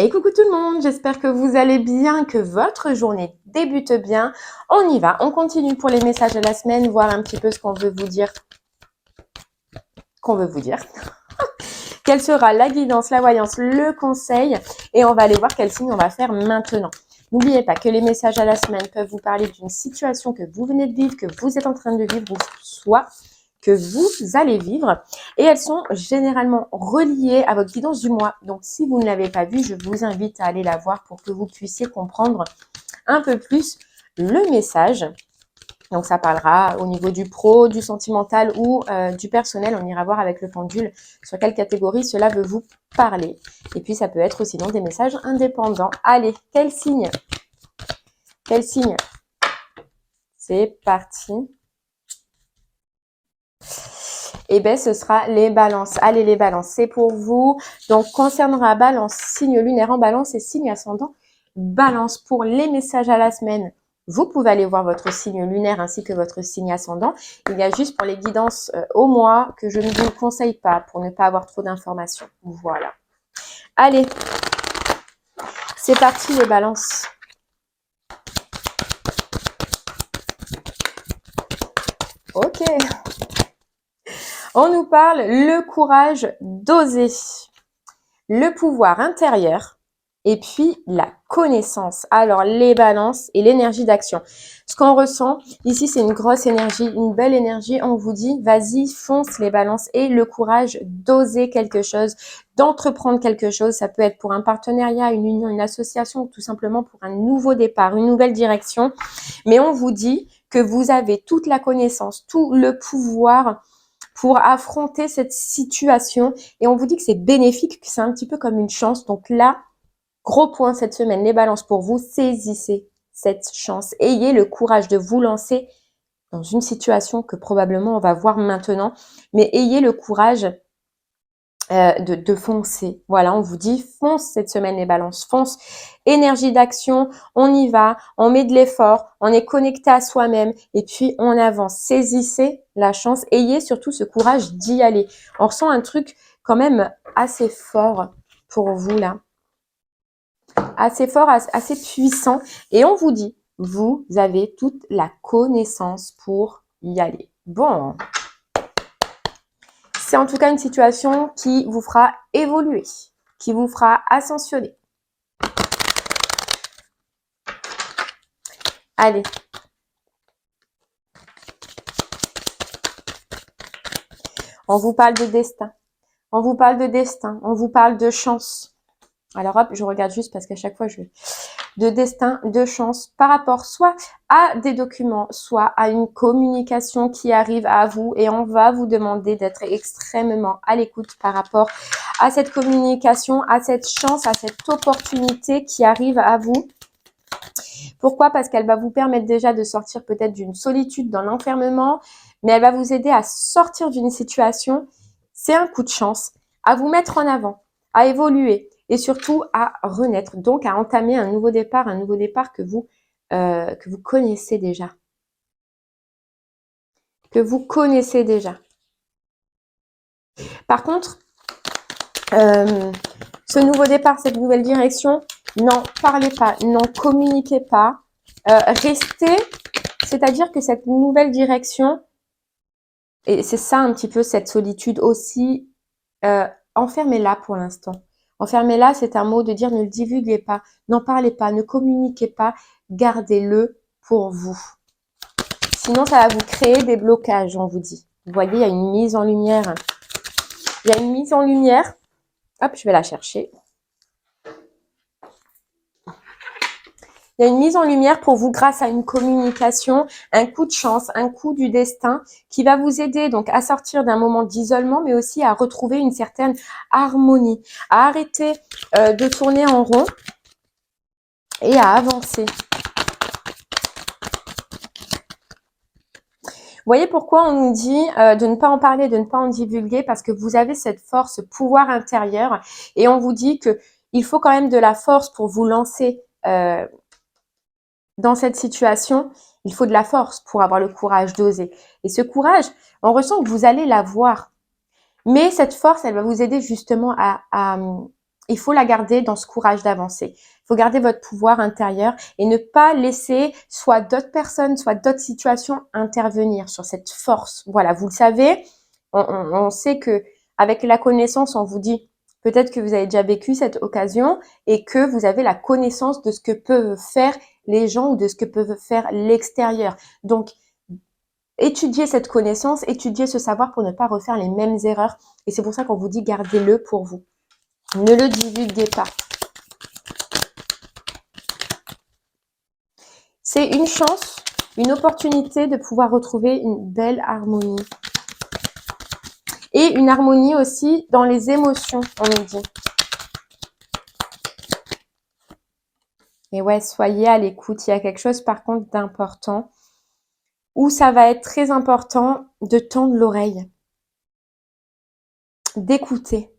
Et coucou tout le monde, j'espère que vous allez bien, que votre journée débute bien. On y va, on continue pour les messages de la semaine, voir un petit peu ce qu'on veut vous dire. Quelle sera la guidance, la voyance, le conseil, et on va aller voir quel signe on va faire maintenant. N'oubliez pas que les messages à la semaine peuvent vous parler d'une situation que vous venez de vivre, que vous êtes en train de vivre, ou soit que vous allez vivre, et elles sont généralement reliées à votre guidance du mois. Donc si vous ne l'avez pas vue, je vous invite à aller la voir pour que vous puissiez comprendre un peu plus le message. Donc ça parlera au niveau du pro, du sentimental ou du personnel. On ira voir avec le pendule sur quelle catégorie cela veut vous parler. Et puis ça peut être aussi des messages indépendants. Allez, quel signe? Quel signe? C'est parti. Eh bien, ce sera les balances. Allez, les balances, c'est pour vous. Donc, concernera balance, signe lunaire en balance et signe ascendant balance. Pour les messages à la semaine, vous pouvez aller voir votre signe lunaire ainsi que votre signe ascendant. Il y a juste pour les guidances au mois que je ne vous conseille pas pour ne pas avoir trop d'informations. Voilà. Allez, c'est parti les balances. Ok. On nous parle le courage d'oser, le pouvoir intérieur et puis la connaissance. Alors, les balances et l'énergie d'action. Ce qu'on ressent ici, c'est une grosse énergie, une belle énergie. On vous dit, vas-y, fonce les balances et le courage d'oser quelque chose, d'entreprendre quelque chose. Ça peut être pour un partenariat, une union, une association ou tout simplement pour un nouveau départ, une nouvelle direction. Mais on vous dit que vous avez toute la connaissance, tout le pouvoir pour affronter cette situation. Et on vous dit que c'est bénéfique, que c'est un petit peu comme une chance. Donc là, gros point cette semaine, les balances pour vous, saisissez cette chance. Ayez le courage de vous lancer dans une situation que probablement on va voir maintenant. Mais ayez le courage de foncer. Voilà, on vous dit fonce cette semaine les balances, fonce. Énergie d'action, on y va, on met de l'effort, on est connecté à soi-même et puis on avance. Saisissez la chance, ayez surtout ce courage d'y aller. On ressent un truc quand même assez fort pour vous là. Assez fort, assez puissant et on vous dit, vous avez toute la connaissance pour y aller. Bon. C'est en tout cas une situation qui vous fera évoluer, qui vous fera ascensionner. Allez. On vous parle de destin. On vous parle de destin. On vous parle de chance. Alors hop, je regarde juste parce qu'à chaque fois, de destin, de chance par rapport soit à des documents, soit à une communication qui arrive à vous et on va vous demander d'être extrêmement à l'écoute par rapport à cette communication, à cette chance, à cette opportunité qui arrive à vous. Pourquoi? Parce qu'elle va vous permettre déjà de sortir peut-être d'une solitude, d'un enfermement, mais elle va vous aider à sortir d'une situation. C'est un coup de chance, à vous mettre en avant, à évoluer et surtout à renaître, donc à entamer un nouveau départ que vous connaissez déjà. Que vous connaissez déjà. Par contre, ce nouveau départ, cette nouvelle direction, n'en parlez pas, n'en communiquez pas. Restez, c'est-à-dire que cette nouvelle direction, et c'est ça un petit peu cette solitude aussi, enfermez-la pour l'instant. Enfermez-la, c'est un mot de dire ne le divulguez pas, n'en parlez pas, ne communiquez pas, gardez-le pour vous. Sinon, ça va vous créer des blocages, on vous dit. Vous voyez, il y a une mise en lumière. Il y a une mise en lumière. Hop, je vais la chercher. Il y a une mise en lumière pour vous grâce à une communication, un coup de chance, un coup du destin qui va vous aider donc à sortir d'un moment d'isolement, mais aussi à retrouver une certaine harmonie, à arrêter de tourner en rond et à avancer. Vous voyez pourquoi on nous dit de ne pas en parler, de ne pas en divulguer, parce que vous avez cette force, ce pouvoir intérieur et on vous dit que il faut quand même de la force pour vous lancer dans cette situation. Il faut de la force pour avoir le courage d'oser. Et ce courage, on ressent que vous allez l'avoir. Mais cette force, elle va vous aider justement à il faut la garder dans ce courage d'avancer. Il faut garder votre pouvoir intérieur et ne pas laisser soit d'autres personnes, soit d'autres situations intervenir sur cette force. Voilà, vous le savez, on sait que avec la connaissance, on vous dit peut-être que vous avez déjà vécu cette occasion et que vous avez la connaissance de ce que peuvent faire les gens ou de ce que peuvent faire l'extérieur. Donc, étudiez cette connaissance, étudiez ce savoir pour ne pas refaire les mêmes erreurs. Et c'est pour ça qu'on vous dit gardez-le pour vous. Ne le divulguez pas. C'est une chance, une opportunité de pouvoir retrouver une belle harmonie. Et une harmonie aussi dans les émotions, on nous dit. Et ouais, soyez à l'écoute. Il y a quelque chose par contre d'important où ça va être très important de tendre l'oreille, d'écouter.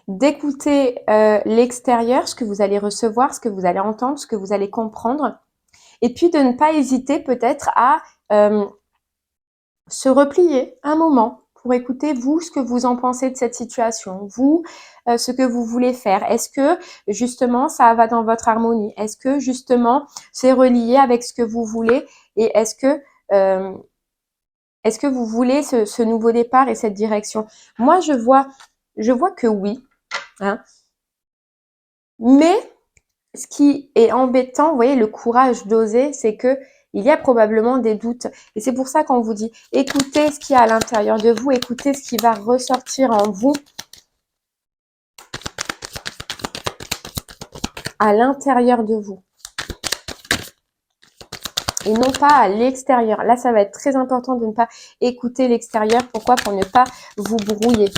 D'écouter l'extérieur, ce que vous allez recevoir, ce que vous allez entendre, ce que vous allez comprendre. Et puis de ne pas hésiter peut-être à se replier un moment pour écouter vous ce que vous en pensez de cette situation, vous ce que vous voulez faire. Est-ce que justement ça va dans votre harmonie? Est-ce que justement c'est relié avec ce que vous voulez? Et est-ce que vous voulez ce nouveau départ et cette direction? Moi je vois que oui, hein. Mais ce qui est embêtant, vous voyez, le courage d'oser, c'est que il y a probablement des doutes. Et c'est pour ça qu'on vous dit, écoutez ce qu'il y a à l'intérieur de vous, écoutez ce qui va ressortir en vous, à l'intérieur de vous. Et non pas à l'extérieur. Là, ça va être très important de ne pas écouter l'extérieur. Pourquoi? Pour ne pas vous brouiller.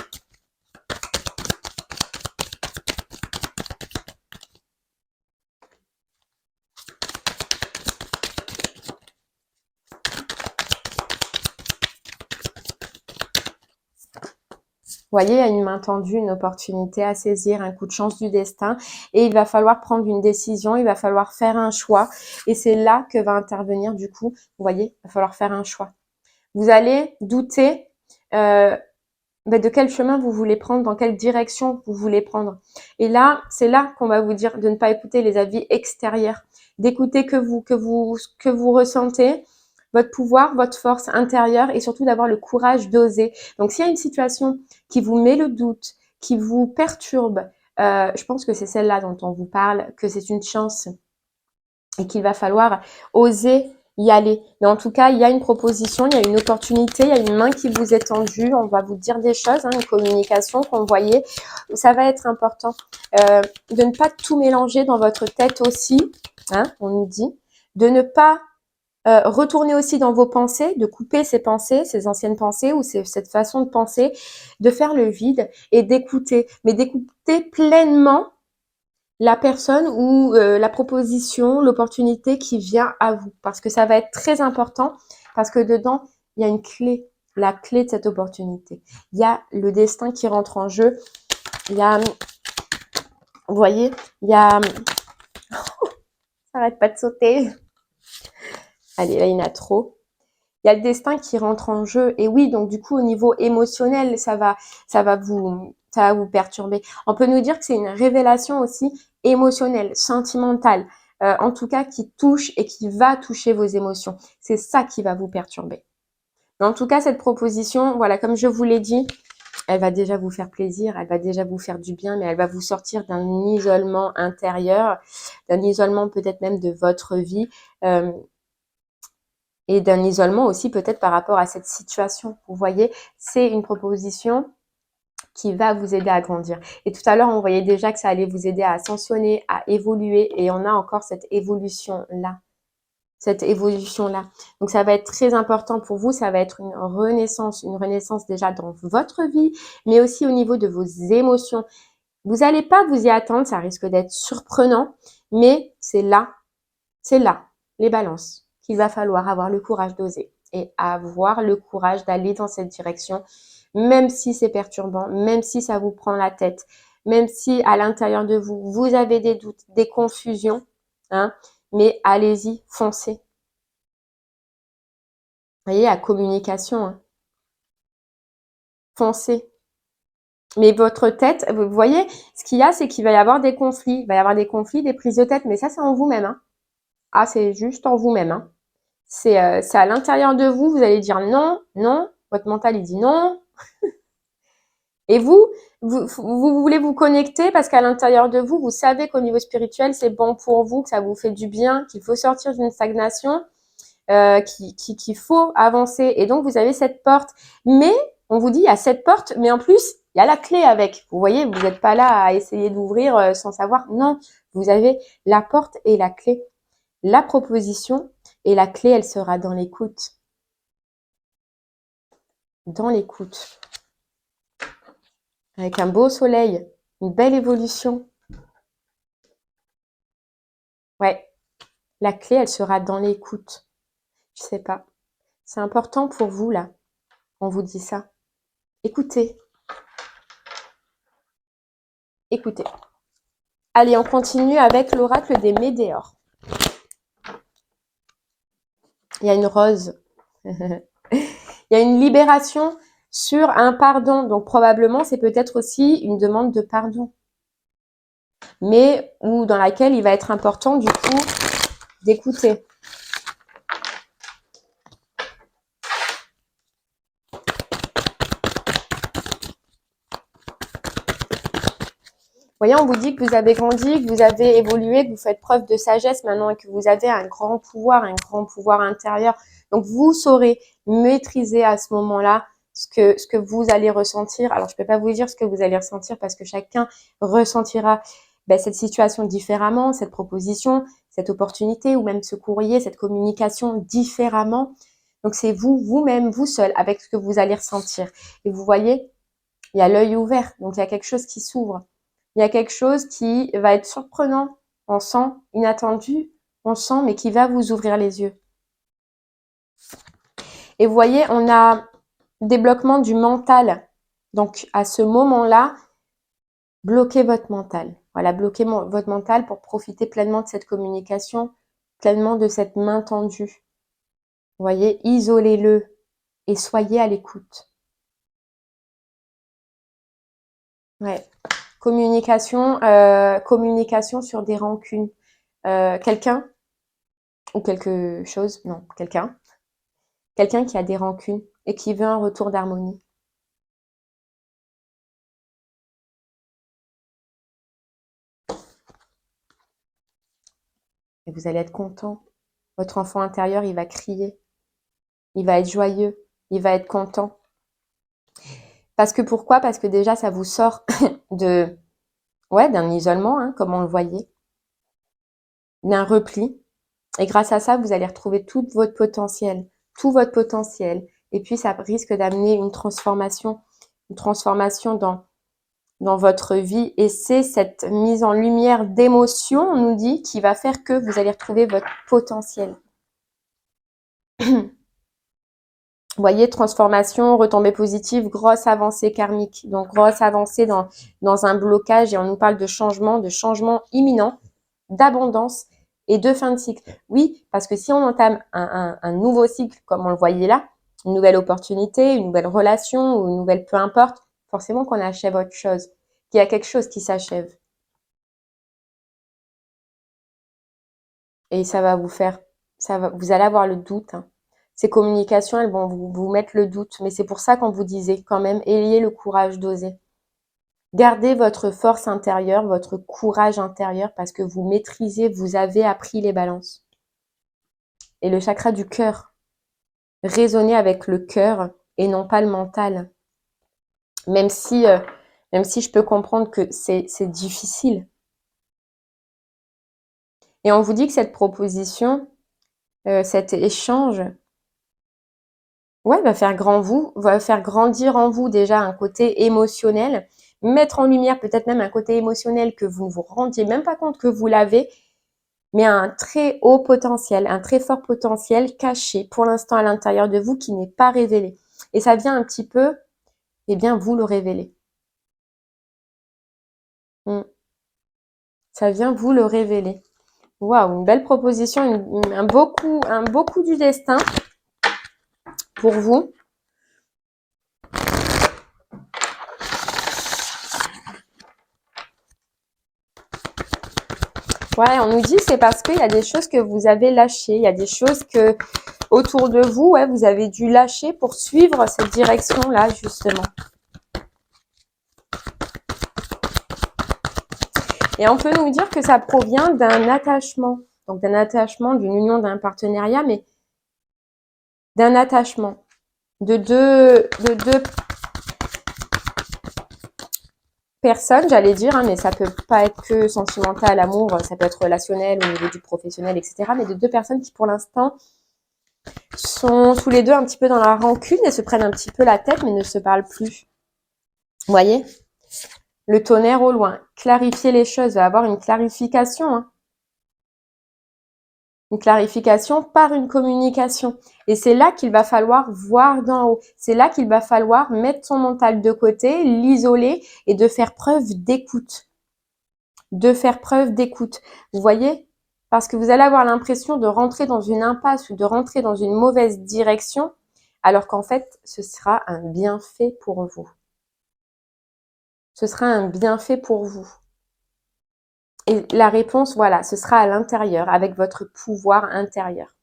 Vous voyez, il y a une main tendue, une opportunité à saisir, un coup de chance du destin. Et il va falloir prendre une décision, il va falloir faire un choix. Et c'est là que va intervenir du coup, vous voyez, il va falloir faire un choix. Vous allez douter de quel chemin vous voulez prendre, dans quelle direction vous voulez prendre. Et là, c'est là qu'on va vous dire de ne pas écouter les avis extérieurs, d'écouter que vous ressentez, votre pouvoir, votre force intérieure et surtout d'avoir le courage d'oser. Donc, s'il y a une situation qui vous met le doute, qui vous perturbe, je pense que c'est celle-là dont on vous parle, que c'est une chance et qu'il va falloir oser y aller. Mais en tout cas, il y a une proposition, il y a une opportunité, il y a une main qui vous est tendue. On va vous dire des choses, une communication qu'on voyait. Ça va être important de ne pas tout mélanger dans votre tête aussi, on nous dit. De ne pas retourner aussi dans vos pensées, de couper ces pensées, ces anciennes pensées ou cette façon de penser, de faire le vide et d'écouter. Mais d'écouter pleinement la personne ou la proposition, l'opportunité qui vient à vous. Parce que ça va être très important, parce que dedans, il y a une clé, la clé de cette opportunité. Il y a le destin qui rentre en jeu. Il y a, vous voyez, il y a... Ça arrête pas de sauter. Allez, là, il y en a trop. Il y a le destin qui rentre en jeu. Et oui, donc du coup, au niveau émotionnel, ça va vous perturber. On peut nous dire que c'est une révélation aussi émotionnelle, sentimentale, en tout cas qui touche et qui va toucher vos émotions. C'est ça qui va vous perturber. Mais en tout cas, cette proposition, voilà, comme je vous l'ai dit, elle va déjà vous faire plaisir, elle va déjà vous faire du bien, mais elle va vous sortir d'un isolement intérieur, d'un isolement peut-être même de votre vie. Et d'un isolement aussi peut-être par rapport à cette situation. Vous voyez, c'est une proposition qui va vous aider à grandir. Et tout à l'heure, on voyait déjà que ça allait vous aider à ascensionner, à évoluer, et on a encore cette évolution-là. Cette évolution-là. Donc, ça va être très important pour vous. Ça va être une renaissance déjà dans votre vie, mais aussi au niveau de vos émotions. Vous n'allez pas vous y attendre, ça risque d'être surprenant, mais c'est là, les balances, qu'il va falloir avoir le courage d'oser et avoir le courage d'aller dans cette direction, même si c'est perturbant, même si ça vous prend la tête, même si à l'intérieur de vous, vous avez des doutes, des confusions, mais allez-y, foncez. Vous voyez, la communication, foncez. Mais votre tête, vous voyez, ce qu'il y a, c'est qu'il va y avoir des conflits. Il va y avoir des conflits, des prises de tête, mais ça, c'est en vous-même. Hein. Ah, c'est juste en vous-même. Hein. C'est à l'intérieur de vous, vous allez dire non, non. Votre mental, il dit non. Et vous voulez vous connecter parce qu'à l'intérieur de vous, vous savez qu'au niveau spirituel, c'est bon pour vous, que ça vous fait du bien, qu'il faut sortir d'une stagnation, qu'il faut avancer. Et donc, vous avez cette porte. Mais, on vous dit, il y a cette porte, mais en plus, il y a la clé avec. Vous voyez, vous n'êtes pas là à essayer d'ouvrir sans savoir. Non, vous avez la porte et la clé. La proposition et la clé, elle sera dans l'écoute. Dans l'écoute. Avec un beau soleil, une belle évolution. Ouais, la clé, elle sera dans l'écoute. Je sais pas. C'est important pour vous, là. On vous dit ça. Écoutez. Écoutez. Allez, on continue avec l'oracle des météores. Il y a une rose. Il y a une libération sur un pardon. Donc, probablement, c'est peut-être aussi une demande de pardon. Mais, ou dans laquelle il va être important, du coup, d'écouter. Vous voyez, on vous dit que vous avez grandi, que vous avez évolué, que vous faites preuve de sagesse maintenant et que vous avez un grand pouvoir intérieur. Donc, vous saurez maîtriser à ce moment-là ce que vous allez ressentir. Alors, je ne peux pas vous dire ce que vous allez ressentir parce que chacun ressentira cette situation différemment, cette proposition, cette opportunité ou même ce courrier, cette communication différemment. Donc, c'est vous, vous-même, vous seul, avec ce que vous allez ressentir. Et vous voyez, il y a l'œil ouvert, donc il y a quelque chose qui s'ouvre. Il y a quelque chose qui va être surprenant, on sent, inattendu, on sent, mais qui va vous ouvrir les yeux. Et vous voyez, on a débloquement du mental. Donc, à ce moment-là, bloquez votre mental. Voilà, bloquez votre mental pour profiter pleinement de cette communication, pleinement de cette main tendue. Vous voyez, isolez-le et soyez à l'écoute. Ouais. Communication sur des rancunes. Quelqu'un ou quelque chose, non, quelqu'un qui a des rancunes et qui veut un retour d'harmonie. Et vous allez être content. Votre enfant intérieur, il va crier. Il va être joyeux. Il va être content. Parce que pourquoi? Parce que déjà, ça vous sort d'un isolement, hein, comme on le voyait, d'un repli. Et grâce à ça, vous allez retrouver tout votre potentiel. Et puis, ça risque d'amener une transformation dans votre vie. Et c'est cette mise en lumière d'émotions, on nous dit, qui va faire que vous allez retrouver votre potentiel. Vous voyez, transformation, retombée positive, grosse avancée karmique. Donc, grosse avancée dans un blocage. Et on nous parle de changement imminent, d'abondance et de fin de cycle. Oui, parce que si on entame un nouveau cycle, comme on le voyait là, une nouvelle opportunité, une nouvelle relation ou une nouvelle peu importe, forcément qu'on achève autre chose. Qu'il y a quelque chose qui s'achève. Et ça va vous faire, vous allez avoir le doute. Hein. Ces communications, elles vont vous mettre le doute. Mais c'est pour ça qu'on vous disait quand même, ayez le courage d'oser. Gardez votre force intérieure, votre courage intérieur parce que vous maîtrisez, vous avez appris les balances. Et le chakra du cœur. Raisonnez avec le cœur et non pas le mental. Même si je peux comprendre que c'est difficile. Et on vous dit que cette proposition, cet échange, va faire grandir en vous déjà un côté émotionnel, mettre en lumière peut-être même un côté émotionnel que vous ne vous rendiez même pas compte que vous l'avez, mais un très haut potentiel, un très fort potentiel caché pour l'instant à l'intérieur de vous qui n'est pas révélé. Et ça vient un petit peu, vous le révéler. Ça vient vous le révéler. Waouh, une belle proposition, un beau coup du destin pour vous. Ouais, on nous dit c'est parce qu'il y a des choses que vous avez lâchées. Il y a des choses que autour de vous, ouais, vous avez dû lâcher pour suivre cette direction-là, justement. Et on peut nous dire que ça provient d'un attachement. Donc d'un attachement, d'une union, d'un partenariat, mais d'un attachement. De deux personnes, j'allais dire, hein, mais ça peut pas être que sentimental, amour, ça peut être relationnel au niveau du professionnel, etc. Mais de deux personnes qui, pour l'instant, sont tous les deux un petit peu dans la rancune et se prennent un petit peu la tête, mais ne se parlent plus. Vous voyez? Le tonnerre au loin. Clarifier les choses, avoir une clarification, hein. Une clarification par une communication. Et c'est là qu'il va falloir voir d'en haut. C'est là qu'il va falloir mettre son mental de côté, l'isoler et de faire preuve d'écoute. De faire preuve d'écoute. Vous voyez? Parce que vous allez avoir l'impression de rentrer dans une impasse ou de rentrer dans une mauvaise direction, alors qu'en fait, ce sera un bienfait pour vous. Ce sera un bienfait pour vous. Et la réponse, voilà, ce sera à l'intérieur, avec votre pouvoir intérieur.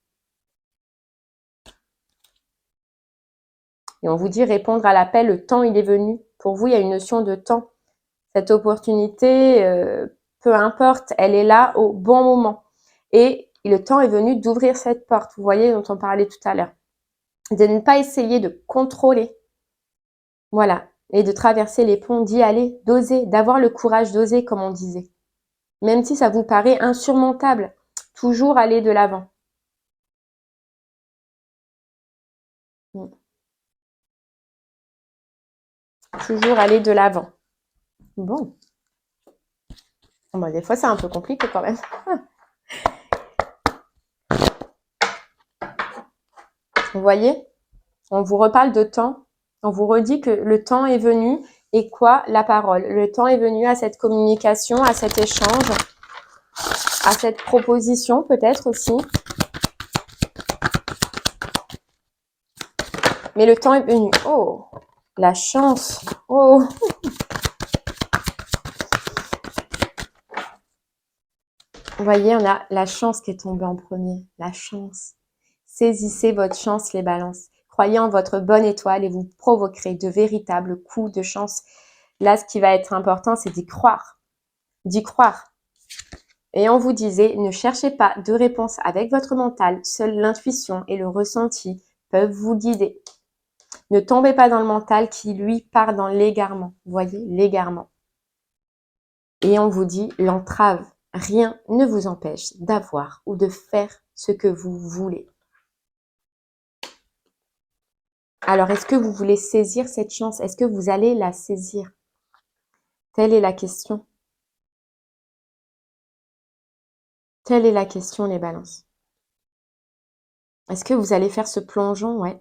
Et on vous dit répondre à l'appel, le temps il est venu. Pour vous, il y a une notion de temps. Cette opportunité, peu importe, elle est là au bon moment. Et le temps est venu d'ouvrir cette porte, vous voyez, dont on parlait tout à l'heure. De ne pas essayer de contrôler. Voilà. Et de traverser les ponts, d'y aller, d'oser, d'avoir le courage d'oser, comme on disait. Même si ça vous paraît insurmontable, toujours aller de l'avant. Toujours aller de l'avant. Bon. Bon, des fois, c'est un peu compliqué quand même. Vous voyez? On vous reparle de temps. On vous redit que le temps est venu. Et quoi? La parole. Le temps est venu à cette communication, à cet échange, à cette proposition peut-être aussi. Mais le temps est venu. Oh, la chance. Oh. Vous voyez, on a la chance qui est tombée en premier. La chance. Saisissez votre chance, les balances. Croyez en votre bonne étoile et vous provoquerez de véritables coups de chance. Là, ce qui va être important, c'est d'y croire. D'y croire. Et on vous disait, ne cherchez pas de réponse avec votre mental. Seule l'intuition et le ressenti peuvent vous guider. Ne tombez pas dans le mental qui, lui, part dans l'égarement. Vous voyez, l'égarement. Et on vous dit, l'entrave. Rien ne vous empêche d'avoir ou de faire ce que vous voulez. Alors, est-ce que vous voulez saisir cette chance? Est-ce que vous allez la saisir? Telle est la question. Telle est la question, les balances. Est-ce que vous allez faire ce plongeon? Ouais.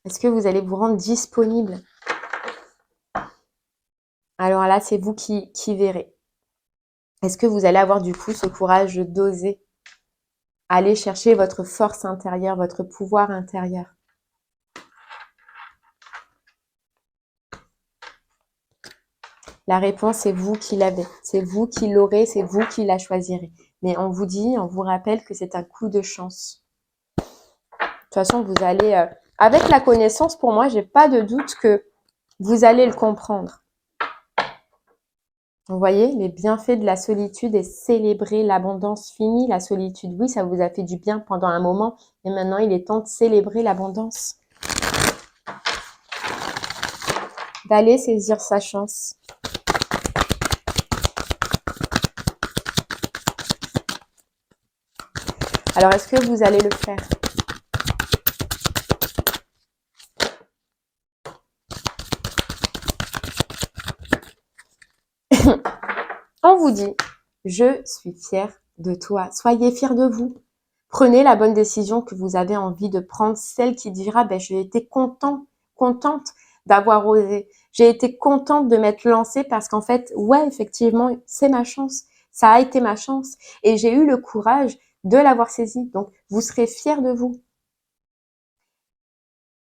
Est-ce que vous allez vous rendre disponible? Alors là, c'est vous qui verrez. Est-ce que vous allez avoir du coup ce courage d'oser aller chercher votre force intérieure, votre pouvoir intérieur? La réponse, c'est vous qui l'avez. C'est vous qui l'aurez, c'est vous qui la choisirez. Mais on vous dit, on vous rappelle que c'est un coup de chance. De toute façon, vous allez... avec la connaissance, pour moi, j'ai pas de doute que vous allez le comprendre. Vous voyez, les bienfaits de la solitude et célébrer l'abondance finie. La solitude, oui, ça vous a fait du bien pendant un moment, mais maintenant, il est temps de célébrer l'abondance. D'aller saisir sa chance. Alors, est-ce que vous allez le faire? On vous dit, je suis fière de toi. Soyez fiers de vous. Prenez la bonne décision que vous avez envie de prendre, celle qui dira, ben, j'ai été contente d'avoir osé. J'ai été contente de m'être lancée parce qu'en fait, ouais, effectivement, c'est ma chance. Ça a été ma chance. Et j'ai eu le courage de l'avoir saisie. Donc, vous serez fiers de vous.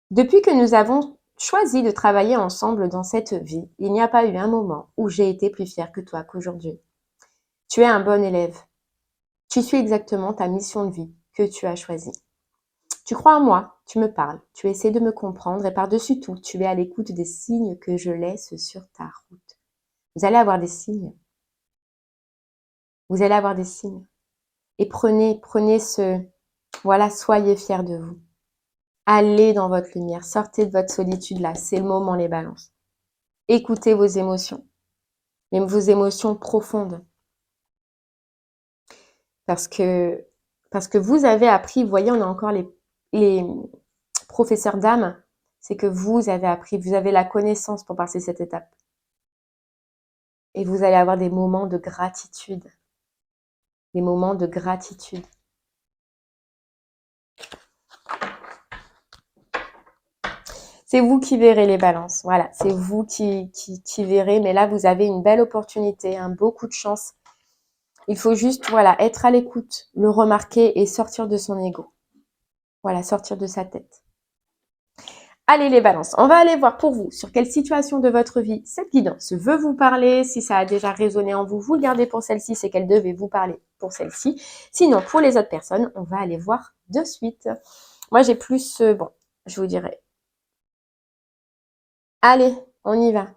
Depuis que nous avons choisi de travailler ensemble dans cette vie. Il n'y a pas eu un moment où j'ai été plus fière que toi qu'aujourd'hui. Tu es un bon élève. Tu suis exactement ta mission de vie que tu as choisie. Tu crois en moi, tu me parles, tu essaies de me comprendre et par-dessus tout, tu es à l'écoute des signes que je laisse sur ta route. Vous allez avoir des signes. Vous allez avoir des signes. Et prenez voilà, soyez fiers de vous. Allez dans votre lumière, sortez de votre solitude là, c'est le moment les balances. Écoutez vos émotions, même vos émotions profondes. Parce que vous avez appris, vous voyez, on a encore les professeurs d'âme, c'est que vous avez appris, vous avez la connaissance pour passer cette étape. Et vous allez avoir des moments de gratitude. Des moments de gratitude. C'est vous qui verrez les balances. Voilà, c'est vous qui verrez. Mais là, vous avez une belle opportunité, un beau coup de chance. Il faut juste, voilà, être à l'écoute, le remarquer et sortir de son ego. Voilà, sortir de sa tête. Allez les balances, on va aller voir pour vous sur quelle situation de votre vie cette guidance veut vous parler. Si ça a déjà résonné en vous, vous le gardez pour celle-ci, c'est qu'elle devait vous parler pour celle-ci. Sinon, pour les autres personnes, on va aller voir de suite. Moi, j'ai plus, bon, je vous dirai. Allez, on y va.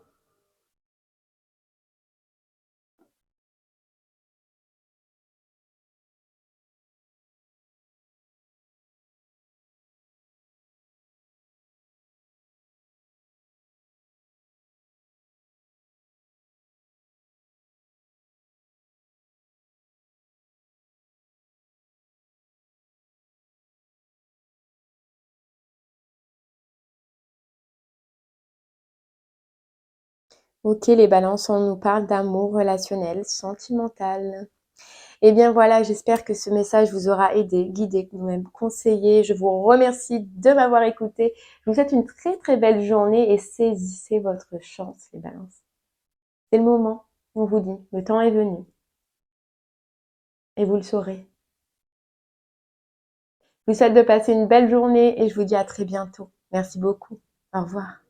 Ok, les balances, on nous parle d'amour relationnel, sentimental. Eh bien voilà, j'espère que ce message vous aura aidé, guidé, même conseillé. Je vous remercie de m'avoir écouté. Je vous souhaite une très très belle journée et saisissez votre chance, les balances. C'est le moment, on vous dit, le temps est venu. Et vous le saurez. Je vous souhaite de passer une belle journée et je vous dis à très bientôt. Merci beaucoup. Au revoir.